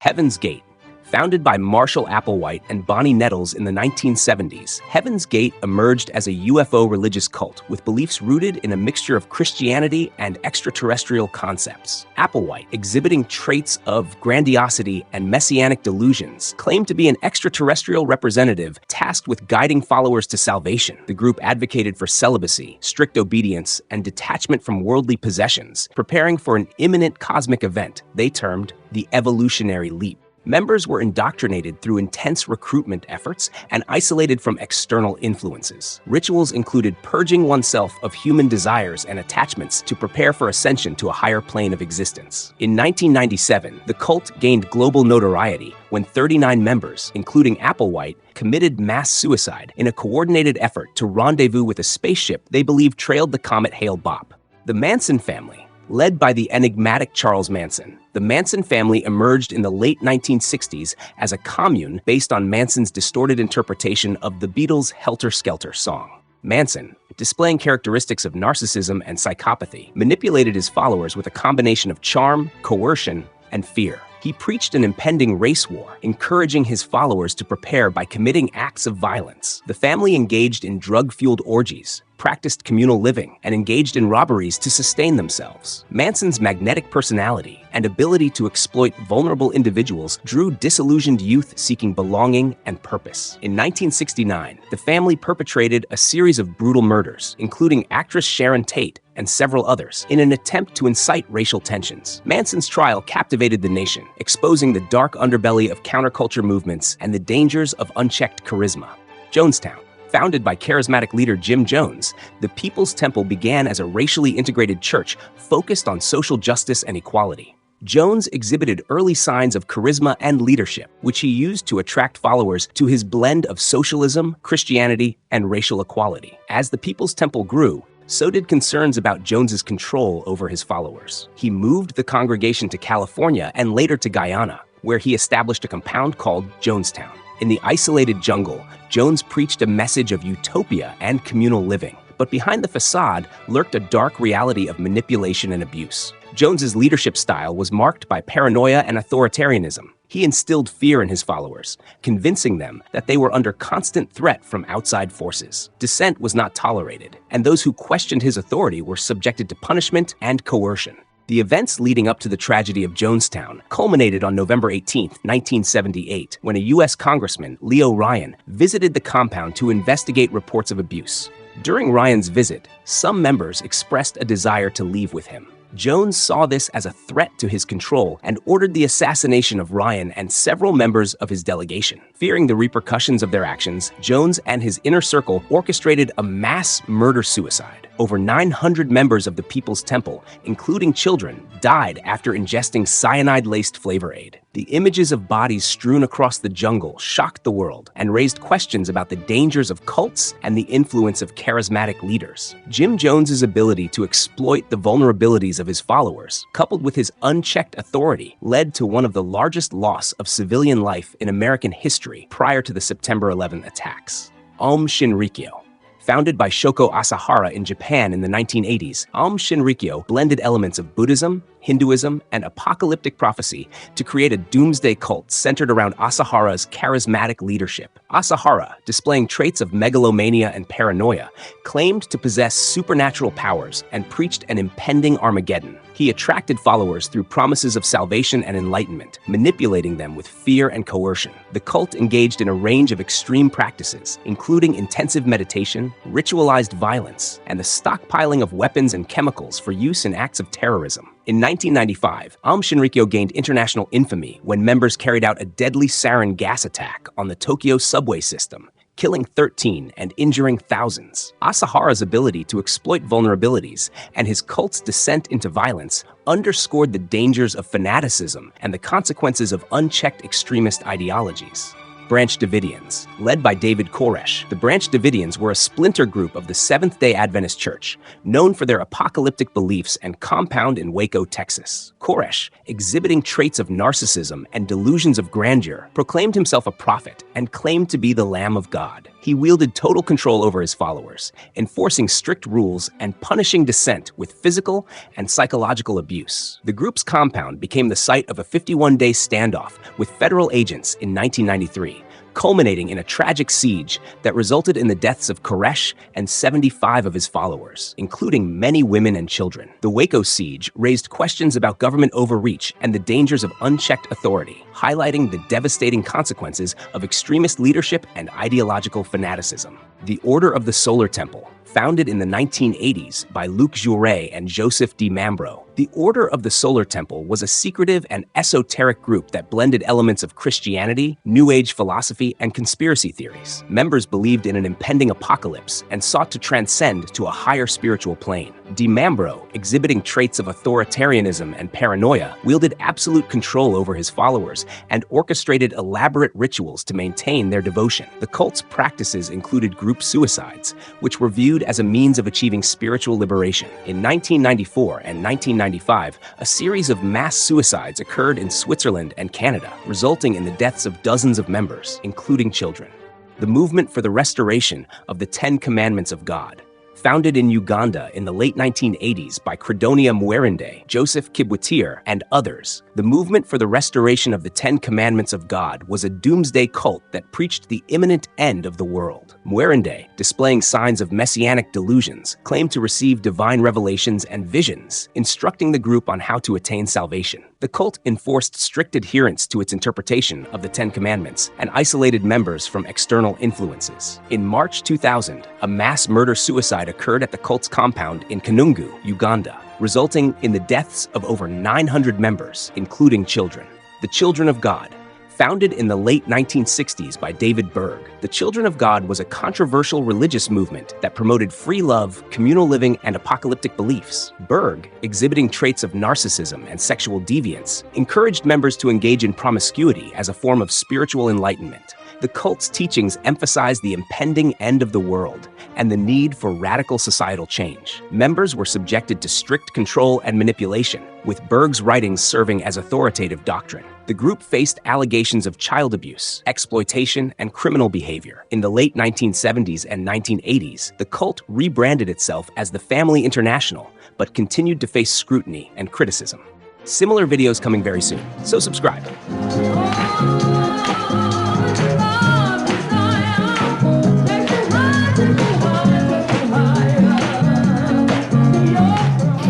Heaven's Gate. Founded by Marshall Applewhite and Bonnie Nettles in the 1970s, Heaven's Gate emerged as a UFO religious cult with beliefs rooted in a mixture of Christianity and extraterrestrial concepts. Applewhite, exhibiting traits of grandiosity and messianic delusions, claimed to be an extraterrestrial representative tasked with guiding followers to salvation. The group advocated for celibacy, strict obedience, and detachment from worldly possessions, preparing for an imminent cosmic event they termed the evolutionary leap. Members were indoctrinated through intense recruitment efforts and isolated from external influences. Rituals included purging oneself of human desires and attachments to prepare for ascension to a higher plane of existence. In 1997, the cult gained global notoriety when 39 members, including Applewhite, committed mass suicide in a coordinated effort to rendezvous with a spaceship they believed trailed the comet Hale-Bopp. The Manson family, led by the enigmatic Charles Manson, the Manson family emerged in the late 1960s as a commune based on Manson's distorted interpretation of the Beatles' Helter Skelter song. Manson, displaying characteristics of narcissism and psychopathy, manipulated his followers with a combination of charm, coercion, and fear. He preached an impending race war, encouraging his followers to prepare by committing acts of violence. The family engaged in drug-fueled orgies, practiced communal living, and engaged in robberies to sustain themselves. Manson's magnetic personality and ability to exploit vulnerable individuals drew disillusioned youth seeking belonging and purpose. In 1969, the family perpetrated a series of brutal murders, including actress Sharon Tate and several others, in an attempt to incite racial tensions. Manson's trial captivated the nation, exposing the dark underbelly of counterculture movements and the dangers of unchecked charisma. Jonestown. Founded by charismatic leader Jim Jones, the People's Temple began as a racially integrated church focused on social justice and equality. Jones exhibited early signs of charisma and leadership, which he used to attract followers to his blend of socialism, Christianity, and racial equality. As the People's Temple grew, so did concerns about Jones's control over his followers. He moved the congregation to California and later to Guyana, where he established a compound called Jonestown. In the isolated jungle, Jones preached a message of utopia and communal living. But behind the facade lurked a dark reality of manipulation and abuse. Jones's leadership style was marked by paranoia and authoritarianism. He instilled fear in his followers, convincing them that they were under constant threat from outside forces. Dissent was not tolerated, and those who questioned his authority were subjected to punishment and coercion. The events leading up to the tragedy of Jonestown culminated on November 18, 1978, when a U.S. Congressman, Leo Ryan, visited the compound to investigate reports of abuse. During Ryan's visit, some members expressed a desire to leave with him. Jones saw this as a threat to his control and ordered the assassination of Ryan and several members of his delegation. Fearing the repercussions of their actions, Jones and his inner circle orchestrated a mass murder-suicide. Over 900 members of the People's Temple, including children, died after ingesting cyanide-laced flavor aid. The images of bodies strewn across the jungle shocked the world and raised questions about the dangers of cults and the influence of charismatic leaders. Jim Jones's ability to exploit the vulnerabilities of his followers, coupled with his unchecked authority, led to one of the largest loss of civilian life in American history prior to the September 11 attacks. Aum Shinrikyo. Founded by Shoko Asahara in Japan in the 1980s, Aum Shinrikyo blended elements of Buddhism, Hinduism, and apocalyptic prophecy to create a doomsday cult centered around Asahara's charismatic leadership. Asahara, displaying traits of megalomania and paranoia, claimed to possess supernatural powers and preached an impending Armageddon. He attracted followers through promises of salvation and enlightenment, manipulating them with fear and coercion. The cult engaged in a range of extreme practices, including intensive meditation, ritualized violence, and the stockpiling of weapons and chemicals for use in acts of terrorism. In 1995, Aum Shinrikyo gained international infamy when members carried out a deadly sarin gas attack on the Tokyo subway system, killing 13 and injuring thousands. Asahara's ability to exploit vulnerabilities and his cult's descent into violence underscored the dangers of fanaticism and the consequences of unchecked extremist ideologies. Branch Davidians. Led by David Koresh, the Branch Davidians were a splinter group of the Seventh-day Adventist Church, known for their apocalyptic beliefs and compound in Waco, Texas. Koresh, exhibiting traits of narcissism and delusions of grandeur, proclaimed himself a prophet and claimed to be the Lamb of God. He wielded total control over his followers, enforcing strict rules and punishing dissent with physical and psychological abuse. The group's compound became the site of a 51-day standoff with federal agents in 1993, culminating in a tragic siege that resulted in the deaths of Koresh and 75 of his followers, including many women and children. The Waco siege raised questions about government overreach and the dangers of unchecked authority, highlighting the devastating consequences of extremist leadership and ideological fanaticism. The Order of the Solar Temple, founded in the 1980s by Luc Jouret and Joseph Di Mambro, the Order of the Solar Temple was a secretive and esoteric group that blended elements of Christianity, New Age philosophy, and conspiracy theories. Members believed in an impending apocalypse and sought to transcend to a higher spiritual plane. Di Mambro, exhibiting traits of authoritarianism and paranoia, wielded absolute control over his followers and orchestrated elaborate rituals to maintain their devotion. The cult's practices included group suicides, which were viewed as a means of achieving spiritual liberation. In 1994 and 1995, a series of mass suicides occurred in Switzerland and Canada, resulting in the deaths of dozens of members, including children. The movement for the restoration of the Ten Commandments of God, founded in Uganda in the late 1980s by Credonia Mwerinde, Joseph Kibwetir, and others, the movement for the restoration of the Ten Commandments of God was a doomsday cult that preached the imminent end of the world. Mwerinde, displaying signs of messianic delusions, claimed to receive divine revelations and visions, instructing the group on how to attain salvation. The cult enforced strict adherence to its interpretation of the Ten Commandments and isolated members from external influences. In March 2000, a mass murder-suicide occurred at the cult's compound in Kanungu, Uganda, resulting in the deaths of over 900 members, including children. The Children of God, founded in the late 1960s by David Berg, the Children of God was a controversial religious movement that promoted free love, communal living, and apocalyptic beliefs. Berg, exhibiting traits of narcissism and sexual deviance, encouraged members to engage in promiscuity as a form of spiritual enlightenment. The cult's teachings emphasized the impending end of the world and the need for radical societal change. Members were subjected to strict control and manipulation, with Berg's writings serving as authoritative doctrine. The group faced allegations of child abuse, exploitation, and criminal behavior. In the late 1970s and 1980s, the cult rebranded itself as the Family International, but continued to face scrutiny and criticism. Similar videos coming very soon, so subscribe.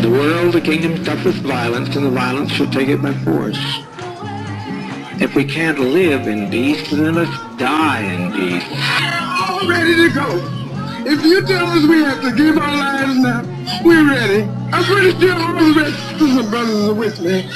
The world, the kingdom suffereth violence, and the violence shall take it by force. If we can't live in peace, then let's die in peace. We're ready to go. If you tell us we have to give our lives now, we're ready. I'm pretty sure all the rest of the brothers are with me.